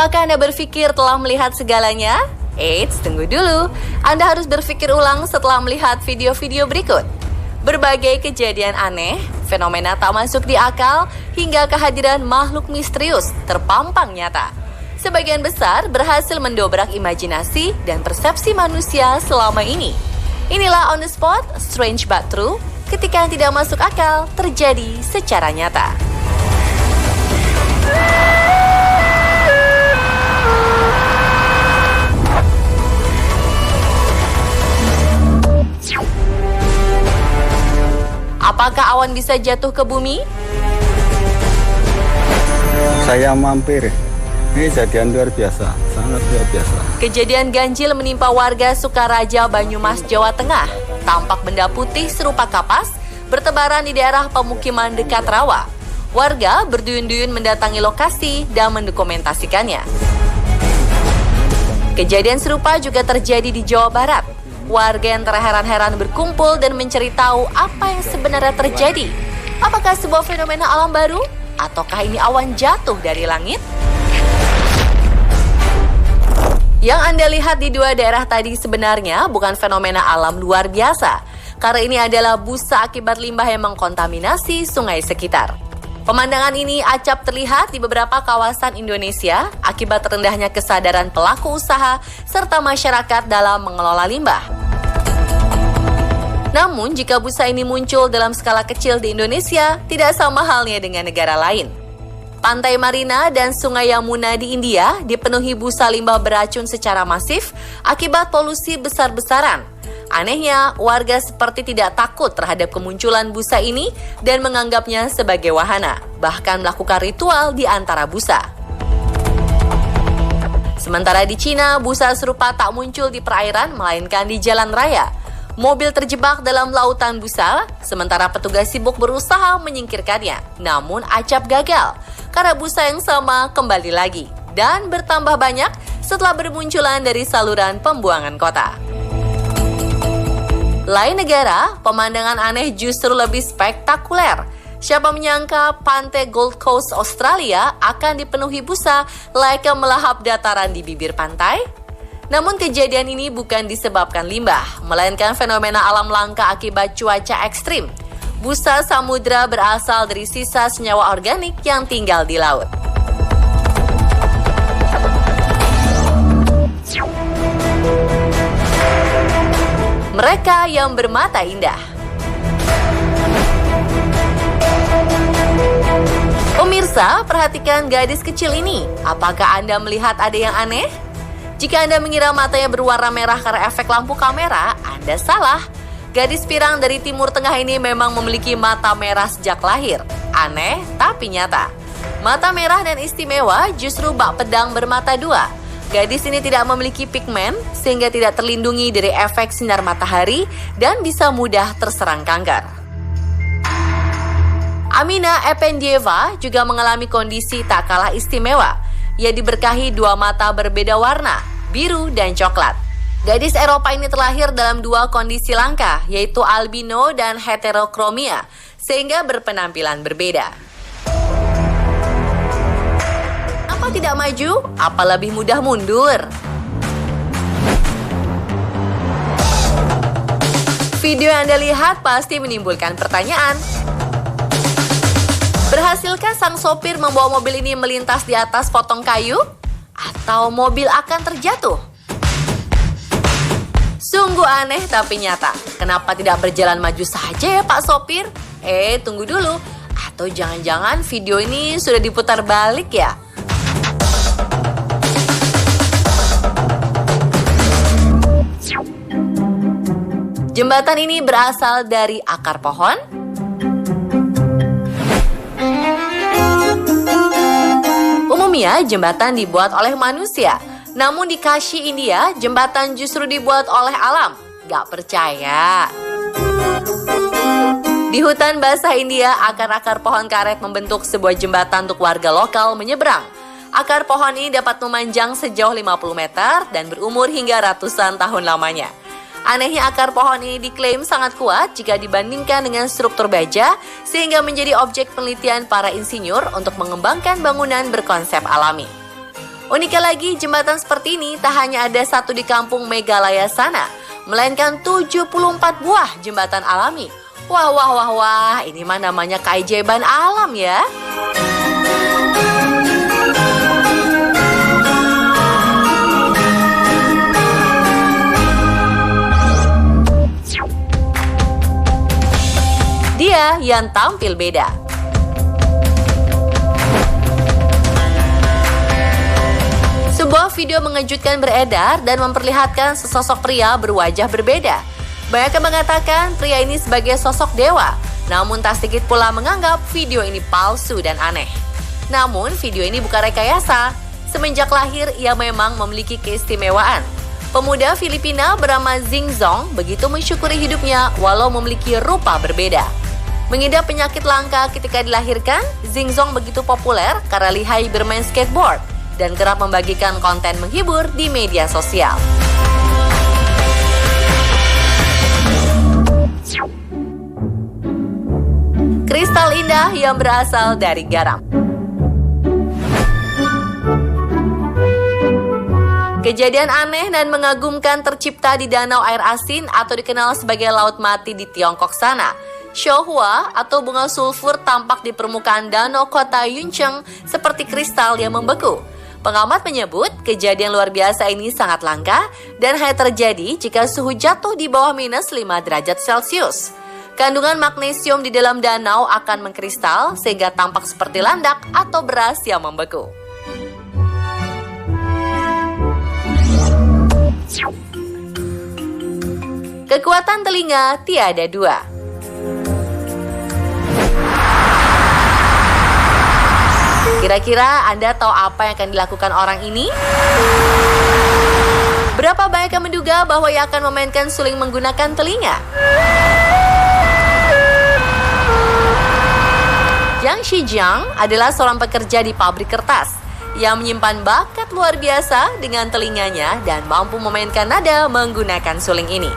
Apakah Anda berpikir telah melihat segalanya? Eits, tunggu dulu. Anda harus berpikir ulang setelah melihat video-video berikut. Berbagai kejadian aneh, fenomena tak masuk di akal, hingga kehadiran makhluk misterius terpampang nyata. Sebagian besar berhasil mendobrak imajinasi dan persepsi manusia selama ini. Inilah On The Spot, Strange But True, ketika yang tidak masuk akal terjadi secara nyata. Apakah awan bisa jatuh ke bumi? Saya mampir. Ini kejadian luar biasa, sangat luar biasa. Kejadian ganjil menimpa warga Sukaraja, Banyumas, Jawa Tengah. Tampak benda putih serupa kapas bertebaran di daerah pemukiman dekat rawa. Warga berduyun-duyun mendatangi lokasi dan mendokumentasikannya. Kejadian serupa juga terjadi di Jawa Barat. Warga yang terheran-heran berkumpul dan mencari tahu apa yang sebenarnya terjadi. Apakah sebuah fenomena alam baru? Ataukah ini awan jatuh dari langit? Yang Anda lihat di dua daerah tadi sebenarnya bukan fenomena alam luar biasa. Karena ini adalah busa akibat limbah yang mengkontaminasi sungai sekitar. Pemandangan ini acap terlihat di beberapa kawasan Indonesia akibat rendahnya kesadaran pelaku usaha serta masyarakat dalam mengelola limbah. Namun, jika busa ini muncul dalam skala kecil di Indonesia, tidak sama halnya dengan negara lain. Pantai Marina dan Sungai Yamuna di India dipenuhi busa limbah beracun secara masif akibat polusi besar-besaran. Anehnya, warga seperti tidak takut terhadap kemunculan busa ini dan menganggapnya sebagai wahana, bahkan melakukan ritual di antara busa. Sementara di Cina, busa serupa tak muncul di perairan, melainkan di jalan raya. Mobil terjebak dalam lautan busa, sementara petugas sibuk berusaha menyingkirkannya. Namun acap gagal, karena busa yang sama kembali lagi dan bertambah banyak setelah bermunculan dari saluran pembuangan kota. Lain negara, pemandangan aneh justru lebih spektakuler. Siapa menyangka pantai Gold Coast Australia akan dipenuhi busa layaknya melahap dataran di bibir pantai? Namun kejadian ini bukan disebabkan limbah, melainkan fenomena alam langka akibat cuaca ekstrim. Busa samudra berasal dari sisa senyawa organik yang tinggal di laut. Mereka yang bermata indah. Pemirsa, perhatikan gadis kecil ini. Apakah Anda melihat ada yang aneh? Jika Anda mengira matanya berwarna merah karena efek lampu kamera, Anda salah. Gadis pirang dari Timur Tengah ini memang memiliki mata merah sejak lahir. Aneh, tapi nyata. Mata merah dan istimewa justru bak pedang bermata dua. Gadis ini tidak memiliki pigmen sehingga tidak terlindungi dari efek sinar matahari dan bisa mudah terserang kanker. Amina Ependieva juga mengalami kondisi tak kalah istimewa. Ia diberkahi dua mata berbeda warna, biru dan coklat. Gadis Eropa ini terlahir dalam dua kondisi langka, yaitu albino dan heterokromia, sehingga berpenampilan berbeda. Apa tidak maju? Apa lebih mudah mundur? Video yang Anda lihat pasti menimbulkan pertanyaan. Berhasilkah sang sopir membawa mobil ini melintas di atas potong kayu? Atau mobil akan terjatuh? Sungguh aneh tapi nyata. Kenapa tidak berjalan maju saja ya Pak Sopir? Tunggu dulu. Atau jangan-jangan video ini sudah diputar balik ya? Jembatan ini berasal dari akar pohon. Umumnya jembatan dibuat oleh manusia. Namun di Kashi, India, jembatan justru dibuat oleh alam. Gak percaya? Di hutan basah India, akar-akar pohon karet membentuk sebuah jembatan untuk warga lokal menyeberang. Akar pohon ini dapat memanjang sejauh 50 meter dan berumur hingga ratusan tahun lamanya. Anehnya akar pohon ini diklaim sangat kuat jika dibandingkan dengan struktur baja, sehingga menjadi objek penelitian para insinyur untuk mengembangkan bangunan berkonsep alami. Uniknya lagi, jembatan seperti ini tak hanya ada satu di kampung Meghalaya sana, melainkan 74 buah jembatan alami. Wah, ini mah namanya keajaiban alam ya. Dia yang tampil beda. Sebuah video mengejutkan beredar dan memperlihatkan sesosok pria berwajah berbeda. Banyak yang mengatakan pria ini sebagai sosok dewa, namun tak sedikit pula menganggap video ini palsu dan aneh. Namun video ini bukan rekayasa. Semenjak lahir ia memang memiliki keistimewaan. Pemuda Filipina bernama Zingzong begitu mensyukuri hidupnya walau memiliki rupa berbeda. Mengidap penyakit langka ketika dilahirkan, Zingzong begitu populer karena lihai bermain skateboard dan kerap membagikan konten menghibur di media sosial. Kristal indah yang berasal dari garam. Kejadian aneh dan mengagumkan tercipta di danau air asin atau dikenal sebagai Laut Mati di Tiongkok sana. Shohua atau bunga sulfur tampak di permukaan danau kota Yuncheng seperti kristal yang membeku. Pengamat menyebut kejadian luar biasa ini sangat langka dan hanya terjadi jika suhu jatuh di bawah minus 5 derajat Celcius. Kandungan magnesium di dalam danau akan mengkristal sehingga tampak seperti landak atau beras yang membeku. Kekuatan telinga tiada dua. Kira-kira Anda tahu apa yang akan dilakukan orang ini? Berapa banyak yang menduga bahwa ia akan memainkan suling menggunakan telinga? Yang Shijiang adalah seorang pekerja di pabrik kertas yang menyimpan bakat luar biasa dengan telinganya dan mampu memainkan nada menggunakan suling ini.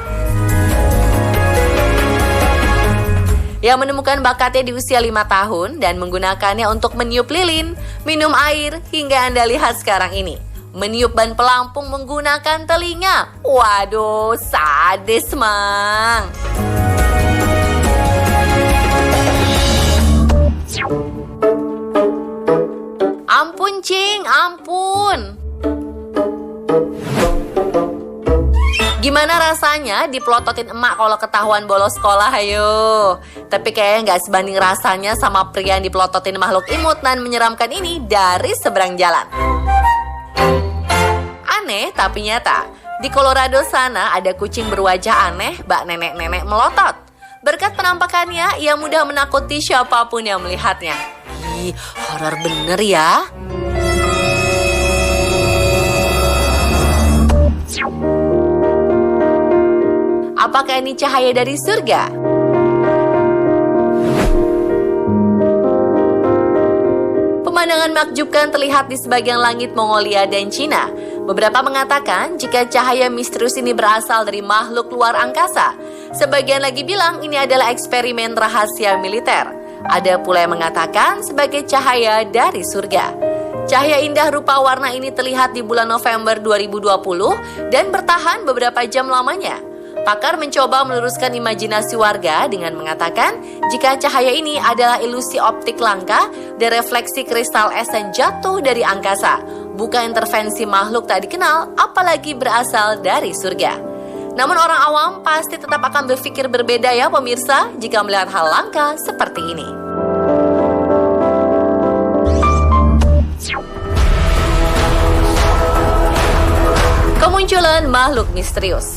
Ia menemukan bakatnya di usia 5 tahun dan menggunakannya untuk meniup lilin, minum air, hingga Anda lihat sekarang ini. Meniup ban pelampung menggunakan telinga. Waduh, sadis mang. Ampun Cing, ampun. Gimana rasanya dipelototin emak kalau ketahuan bolos sekolah, ayo. Tapi kayaknya nggak sebanding rasanya sama pria yang dipelototin makhluk imut dan menyeramkan ini dari seberang jalan. Aneh tapi nyata. Di Colorado sana ada kucing berwajah aneh bak nenek-nenek melotot. Berkat penampakannya, ia mudah menakuti siapapun yang melihatnya. Ih, horor bener ya. Apakah ini cahaya dari surga? Pemandangan menakjubkan terlihat di sebagian langit Mongolia dan Cina. Beberapa mengatakan jika cahaya misterius ini berasal dari makhluk luar angkasa. Sebagian lagi bilang ini adalah eksperimen rahasia militer. Ada pula yang mengatakan sebagai cahaya dari surga. Cahaya indah rupa warna ini terlihat di bulan November 2020 dan bertahan beberapa jam lamanya. Pakar mencoba meluruskan imajinasi warga dengan mengatakan jika cahaya ini adalah ilusi optik langka dan refleksi kristal es yang jatuh dari angkasa, bukan intervensi makhluk tak dikenal, apalagi berasal dari surga. Namun orang awam pasti tetap akan berpikir berbeda ya pemirsa jika melihat hal langka seperti ini. Kemunculan makhluk misterius.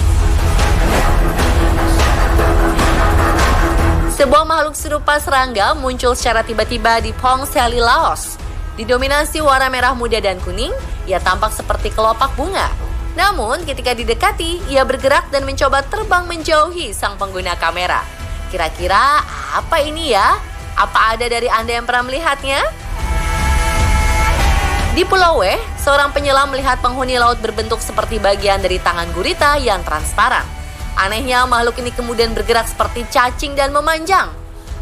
Sebuah makhluk serupa serangga muncul secara tiba-tiba di Phong Sali, Laos. Didominasi warna merah muda dan kuning, ia tampak seperti kelopak bunga. Namun ketika didekati, ia bergerak dan mencoba terbang menjauhi sang pengguna kamera. Kira-kira apa ini ya? Apa ada dari Anda yang pernah melihatnya? Di Pulau Weh, seorang penyelam melihat penghuni laut berbentuk seperti bagian dari tangan gurita yang transparan. Anehnya, makhluk ini kemudian bergerak seperti cacing dan memanjang.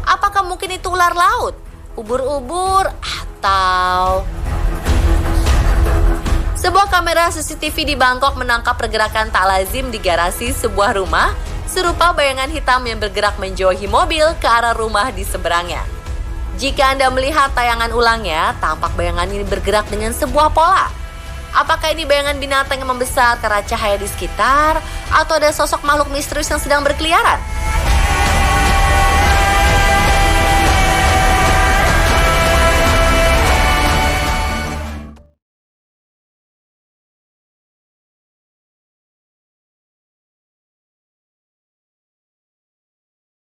Apakah mungkin itu ular laut, ubur-ubur, atau... Sebuah kamera CCTV di Bangkok menangkap pergerakan tak lazim di garasi sebuah rumah, serupa bayangan hitam yang bergerak menjauhi mobil ke arah rumah di seberangnya. Jika Anda melihat tayangan ulangnya, tampak bayangan ini bergerak dengan sebuah pola. Apakah ini bayangan binatang yang membesar karena cahaya di sekitar, atau ada sosok makhluk misterius yang sedang berkeliaran?